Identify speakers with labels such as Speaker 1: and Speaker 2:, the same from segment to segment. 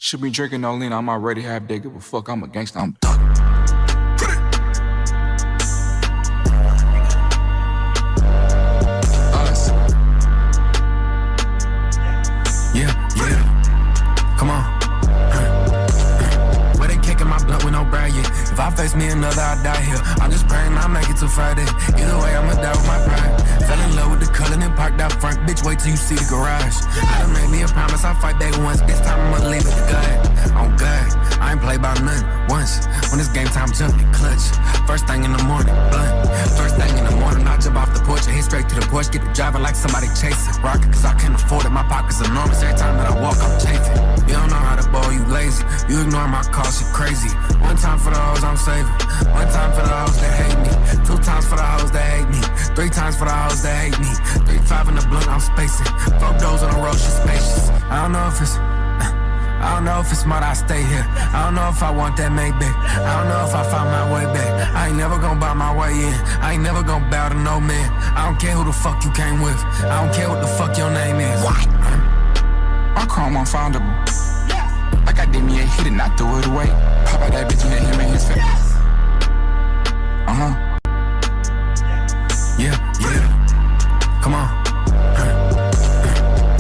Speaker 1: Should be drinking no lean, I'm already half dead. Give a fuck, I'm a gangster, I'm thuggin'. Us.
Speaker 2: Yeah, come on. Where they kicking my blunt with no brag yet? If I face me another, I die here. I'm just praying I make it till Friday. Either way, I'ma die with my pride. Fell in love with the color and parked out front. Bitch, wait till you see the garage. I done made me a promise, I'll fight back once. This time I'ma leave it to God. On God, I ain't play about nothing once. When it's game time, jumping clutch. First thing in the morning, blunt. First thing in the morning, I jump off the porch and hit straight to the porch. Get the driver like somebody chasing. Rocket, cause I can't afford it. My pockets enormous. Every time that I walk, I'm chafing. You don't know how to ball, you lazy. You ignore my calls, you crazy. One time for the hoes I'm saving. One time for the hoes that hate me. 2 times for the hoes that hate me. 3 times for the hoes that hate me. 3, 5 in the blunt, I'm spacing. 4 doors on the road, she's spacious. I don't know if it's smart I stay here. I don't know if I want that Maybach. I don't know if I find my way back. I ain't never gonna buy my way in. I ain't never gonna bow to no man. I don't care who the fuck you came with. I don't care what the fuck your name is.
Speaker 1: What? My chrome unfindable. Like I did me a hit and I threw it away. Pop out that bitch and hit him in his face.
Speaker 2: Yeah, come on.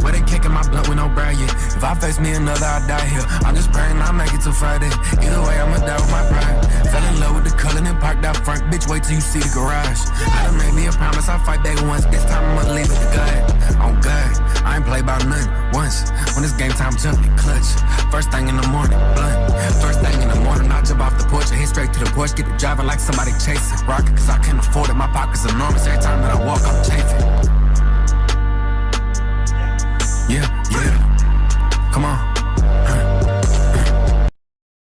Speaker 2: Where they kicking my blunt with no brag yet? If I face me another, I die here. I'm just praying I make it till Friday. Either way, I'ma die with my pride. Fell in love with the color and parked out front. Bitch, wait till you see the garage. I done made me a promise, I'll fight back once. This time I'ma leave it to God. On God, I ain't play about nothing once. When it's game time, jumping clutch. First thing in the morning, blunt. First thing in the morning, I jump off the porch and hit straight to the porch. Get the driver like somebody chasing. Rocket, cause I can't afford it. My pockets enormous. Every time that I walk, I'm chafing. Yeah, come on.